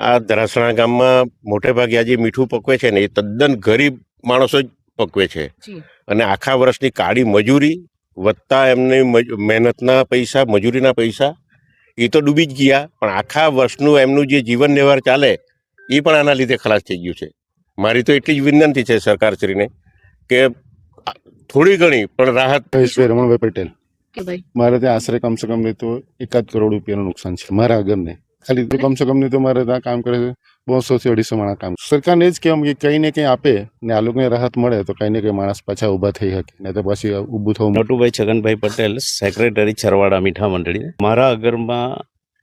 આ ધરાસણા ગામમાં મોટે ભાગે આ જે મીઠું પકવે છે ને એ તદ્દન ગરીબ માણસો જ પકવે છે અને આખા વર્ષની કાળી મજૂરી વત્તા એમની મહેનતના પૈસા, મજૂરીના પૈસા એ તો ડૂબી જ ગયા, પણ આખા વર્ષનું એમનું જે જીવન વ્યવહાર ચાલે એ પણ આના લીધે ખલાસ થઈ ગયું છે. મારી તો એટલી જ વિનંતી છે સરકારશ્રીને કે થોડી ઘણી પણ રાહત. રમણભાઈ પટેલ, મારે ત્યાં આશરે કમસે કમ નહીં તો 1 કરોડ રૂપિયાનું નુકસાન છે મારા ઘરને. ખાલી કમસે કમ નહીં તો મારે ત્યાં કામ કરે છે 200 થી 250 માણસ કામ. સરકારને જ કહેવાય કે કંઈ ને કંઈ આપે ને આ લોકોને રાહત મળે તો કંઈ ને કંઈ માણસ પાછા ઊભા થઈ શકે, ને તો પછી ઊભું થવું. નટુભાઈ છગનભાઈ પટેલ, સેક્રેટરી છરવાડા મીઠા મંડળી. મારા ઘરમાં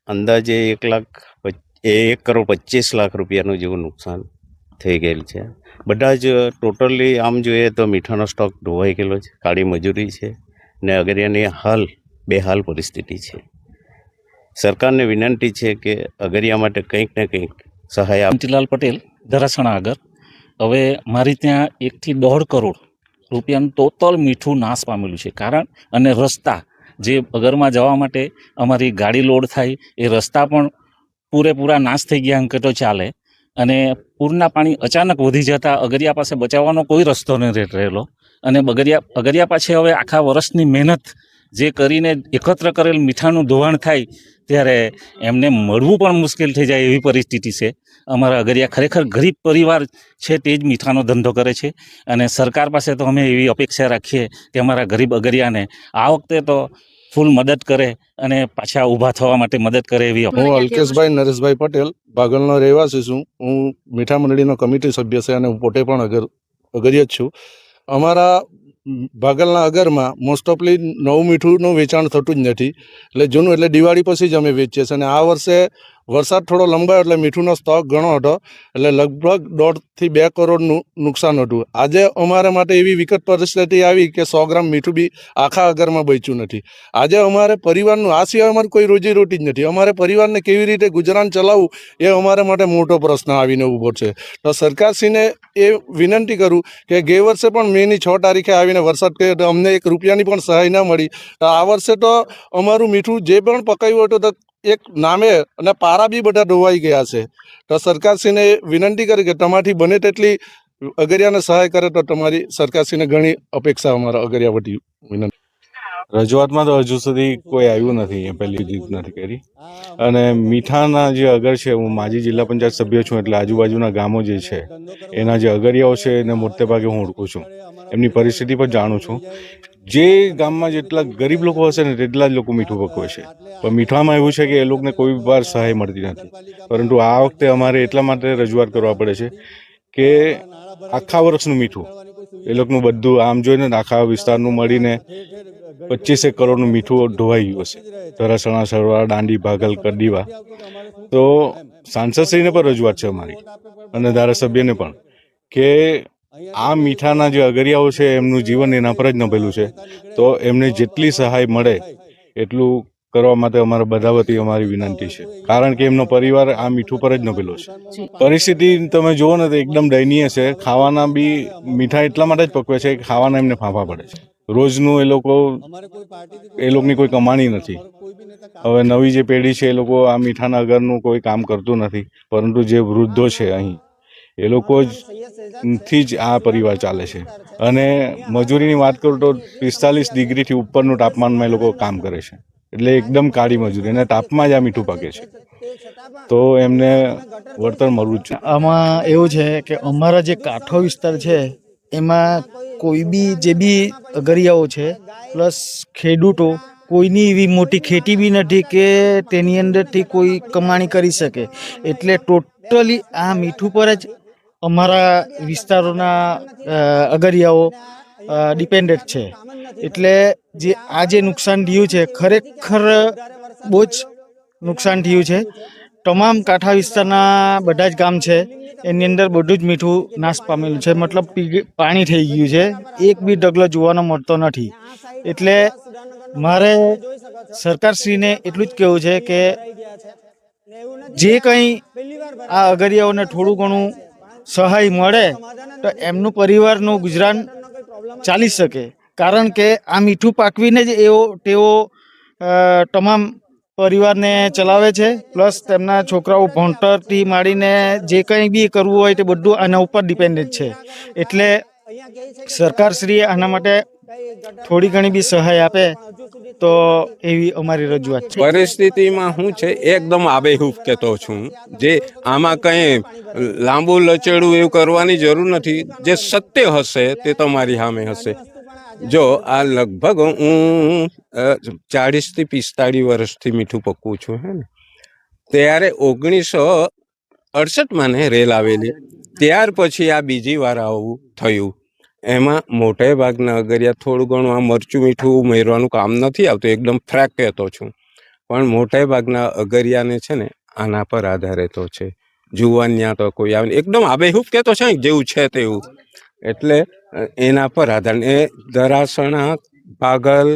અંદાજે 1,25,00,000 રૂપિયાનું જેવું નુકસાન થઈ ગયેલ છે. બધા જ ટોટલી આમ જોઈએ તો મીઠાનો સ્ટોક ધોવાઈ ગયેલો છે, કાળી મજૂરી છે ને અગરિયાની બેહાલ પરિસ્થિતિ છે. સરકારને વિનંતી છે કે અગરિયા માટે કંઈક ને કંઈક સહાય. મોતીલાલ પટેલ, ધરાસણા આગળ. હવે મારી ત્યાં 1 થી 1.5 કરોડ રૂપિયાનું ટોટલ મીઠું નાશ પામેલું છે. કારણ અને રસ્તા જે અગરમાં જવા માટે અમારી ગાડી લોડ થાય એ રસ્તા પણ પૂરેપૂરા નાશ થઈ ગયા અંકતો ચાલે. અને પૂરના પાણી અચાનક વધી જતાં અગરિયા પાસે બચાવવાનો કોઈ રસ્તો નહીં રહેલો. અને અગરિયા પાસે હવે આખા વર્ષની મહેનત જે કરીને એકત્ર કરેલ મીઠાનું ધોવાણ થાય ત્યારે એમને મળવું પણ મુશ્કેલ થઈ જાય એવી પરિસ્થિતિ છે. અમારા અગરિયા ખરેખર ગરીબ પરિવાર છે, તે જ મીઠાનો ધંધો કરે છે. અને સરકાર પાસે તો અમે એવી અપેક્ષા રાખીએ કે અમારા ગરીબ અગરિયાને આ વખતે તો ફૂલ મદદ કરે અને પાછા ઊભા થવા માટે મદદ કરે એવી. હું અલ્કેશભાઈ નરેશભાઈ પટેલ, ભાગલનો રહેવાસી છું. હું મીઠા મંડળીનો કમિટી સભ્ય છે અને હું પોતે પણ અગરિયા જ છું. અમારા ભાગલના અગરમાં મોસ્ટ ઓફલી નવું મીઠુંનું વેચાણ થતું જ નથી, એટલે જૂનું એટલે દિવાળી પછી જ અમે વેચીએ છીએ. અને આ વર્ષે વરસાદ થોડો લંબાયો એટલે મીઠુંનો સ્ટોક ઘણો હતો, એટલે લગભગ 1.5 થી 2 કરોડનું નુકસાન હતું. આજે અમારા માટે એવી વિકટ પરિસ્થિતિ આવી કે 100 ગ્રામ મીઠું બી આખા અગરમાં બચ્યું નથી. આજે અમારે પરિવારનું આ સિવાય અમારે કોઈ રોજીરોટી જ નથી. અમારે પરિવારને કેવી રીતે ગુજરાન ચલાવવું એ અમારા માટે મોટો પ્રશ્ન આવીને ઊભો છે. તો સરકારશ્રીને એ વિનંતી કરું કે ગયે વર્ષે પણ મેની 6 તારીખે આવીને વરસાદ કર્યો તો અમને 1 રૂપિયાની પણ સહાય ના મળી. તો આ વર્ષે તો અમારું મીઠું જે પણ પકાવ્યું હતું તો એક નામે અને પારા બી બધા ધોવાઈ ગયા છે. તો સરકારશ્રીને વિનંતી કરી કે તમારાથી બને તેટલી અગરિયાને સહાય કરે તો તમારી સરકારશ્રીને ઘણી અપેક્ષા અમારા અગરિયા વતી વિનંતી. રજૂઆતમાં તો હજુ સુધી કોઈ આવ્યું નથી, પહેલી જીત નથી કરી. અને મીઠાના જે અગર છે, હું માજી જિલ્લા પંચાયત સભ્ય છું, એટલે આજુબાજુના ગામો જે છે એના જે અગરિયાઓ છે એને મોટે ભાગે હું ઓળખું છું, એમની પરિસ્થિતિ પણ જાણું છું. જે ગામમાં જેટલા ગરીબ લોકો હશે ને તેટલા જ લોકો મીઠું પકવે છે, પણ મીઠામાં એવું છે કે એ લોકોને કોઈ વાર સહાય મળતી નથી. પરંતુ આ વખતે અમારે એટલા માટે રજૂઆત કરવા પડે છે કે આખા વર્ષનું મીઠું એ લોકોનું બધું આમ જોઈને આખા વિસ્તારનું મળીને 25 કરોડનું મીઠું ઢોવાઈ ગયું હશે. ધરાસણા, સરવાળા, દાંડી, ભાગલ, કડીવા. તો સાંસદશ્રીને પણ રજૂઆત છે અમારી અને ધારાસભ્યને પણ કે આ મીઠાના જે અગરિયાઓ છે એમનું જીવન એના પર જ નભેલું છે, તો એમને જેટલી સહાય મળે એટલું કરવા માટે અમારા બધા વતી અમારી વિનંતી છે. કારણ કે એમનો પરિવાર આ મીઠું પર જ નભેલો છે. પરિસ્થિતિ તમે જુઓ ને તો એકદમ દયનીય છે. ખાવાના બી મીઠા એટલા માટે જ પકવે છે કે ખાવાના એમને ફાંફા પડે છે. રોજનું એ લોકોની કોઈ કમાણી નથી. હવે નવી જે પેઢી છે એ લોકો આ મીઠાના અગરનું કોઈ કામ કરતું નથી, પરંતુ જે વૃદ્ધો છે અહીં એ લોકો થી જ આ પરિવાર ચાલે છે. અને મજૂરીની વાત કરું તો 45 ડિગ્રીથી ઉપરનું તાપમાનમાં એ લોકો કામ કરે છે, એટલે એકદમ કાળી મજૂરી અને તાપમાં જ આ મીઠું પાકે છે, તો એમને વળતર મળવું જ છે. આમાં એવું છે કે અમારા જે કાંઠો વિસ્તાર છે એમાં કોઈ બી જે બી અગરિયાઓ છે પ્લસ ખેડૂતો કોઈની એવી મોટી ખેતી બી નથી કે તેની અંદરથી કોઈ કમાણી કરી શકે, એટલે ટોટલી આ મીઠું પર જ અમારા વિસ્તારોના અગરિયાઓ ડિપેન્ડેડ છે. એટલે જે નુકસાન થયું છે ખરેખર બહુ જ નુકસાન થયું છે. તમામ કાંઠા વિસ્તારના બધા જ ગામ છે એની અંદર બધું જ મીઠું નાશ પામેલું છે, મતલબ પાણી થઈ ગયું છે, એક બી ઢગલો જોવાનો મળતો નથી. એટલે મારે સરકારશ્રીને એટલું જ કહેવું છે કે જે કંઈ આ અગરિયાઓને થોડું ઘણું સહાય મળે તો એમનું પરિવારનું ગુજરાન ચાલી શકે. કારણ કે આ મીઠું પાકવીને જ તેઓ તમામ પરિવારને ચલાવે છે, પ્લસ તેમના છોકરાઓ ભણતરથી માંડીને જે કંઈ બી કરવું હોય તે બધું આના ઉપર ડિપેન્ડન્ટ છે. એટલે સરકારશ્રીએ આના માટે થોડી ઘણી બી સહાય આપે તો એવી અમારી રજૂઆત છે. પરિસ્થિતિમાં શું છે એકદમ આબેહૂબ કહેતો છું. જે આમાં કંઈ લાંબુ લચેડું એવું કરવાની જરૂર નથી. જે સત્ય હશે તે તમારી સામે હશે. જો આ લગભગ હું 40 થી 45 વર્ષથી મીઠું પકવું છું હે ને, ત્યારે 1968 ને રેલ આવેલી, ત્યાર પછી આ બીજી વાર આવું થયું. એમાં મોટે ભાગના અગરિયા થોડું ઘણું આ મરચું મીઠું ઉમેરવાનું કામ નથી આવતું, એકદમ ફ્રેક કહેતો છું. પણ મોટે ભાગના અગરિયાને છે ને આના પર આધારિત છે. જુવાનિયા તો કોઈ આવે એકદમ આબેહૂબ કહેતો છે જેવું છે તેવું. એટલે એના પર આધાર એ દરાસણા, પાગલ,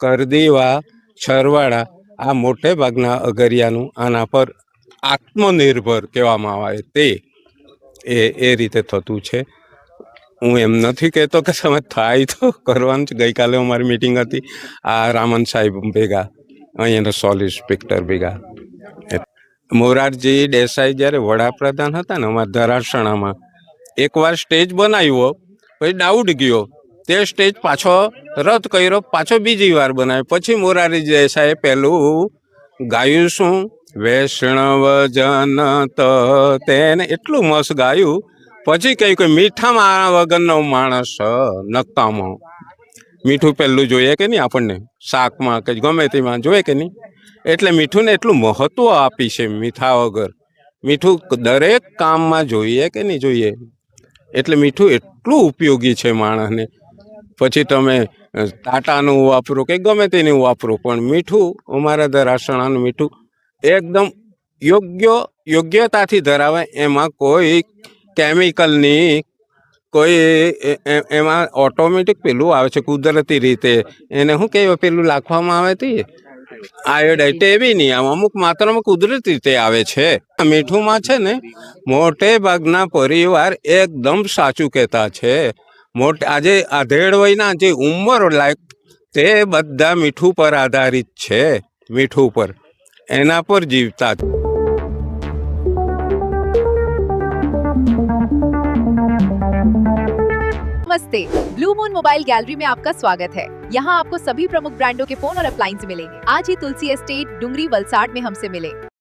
કરદીવા, છરવાડા આ મોટે ભાગના અગરિયાનું આના પર આત્મનિર્ભર કહેવામાં આવે તે એ રીતે થતું છે. હું એમ નથી કહેતો કે તમે થાય તો કરવાનું છે. ગઈકાલે અમારી મિટિંગ હતી આ રામન સાહેબ ભેગા, અહીંયાના સોલ ઇન્સ્પેક્ટર ભેગા. મોરારજી દેસાઈ જ્યારે વડાપ્રધાન હતા ને અમારા ધરાસણામાં, એકવાર સ્ટેજ બનાવ્યો પછી ડાઉટ ગયો, તે સ્ટેજ પાછો રદ કર્યો, પાછો બીજી વાર બનાવ્યો. પછી મોરારજી દેસાઈએ પેલું ગાયું શું વૈષ્ણવ જન તો તેને એટલું મસ્ત ગાયું. પછી કહ્યું કે મીઠામાં વગરનો માણસ નકામો. મીઠું પહેલું જોઈએ કે નહીં, આપણને શાકમાં કે ગમે તેમાં જોઈએ કે નહીં. એટલે મીઠુંને એટલું મહત્વ આપી છે. મીઠા વગર મીઠું દરેક કામમાં જોઈએ કે નહીં જોઈએ. એટલે મીઠું એટલું ઉપયોગી છે માણસને. પછી તમે ટાટાનું વાપરો કે ગમે તેનું વાપરો, પણ મીઠું અમારા દરાસણાનું મીઠું એકદમ યોગ્યતાથી ધરાવે. એમાં કોઈ કેમિકલની કોઈ એમાં ઓટોમેટિક પેલું આવે છે કુદરતી રીતે. એને શું કહેવાય પેલું નાખવામાં આવે તે આયોડાઇટ એવી નહીં આવે, અમુક માત્રામાં કુદરતી રીતે આવે છે. મીઠુંમાં છે ને મોટે ભાગના પરિવાર એકદમ સાચું કહેતા છે. આજે આધેડ વયના જે ઉંમર લાયક તે બધા મીઠું પર આધારિત છે. મીઠું પર એના પર જીવતા. नमस्ते, ब्लू मून मोबाइल गैलरी में आपका स्वागत है। यहाँ आपको सभी प्रमुख ब्रांडों के फोन और अप्लायंस मिलेंगे। आज ही तुलसी एस्टेट, डुंगरी, वलसाड में हमसे मिले।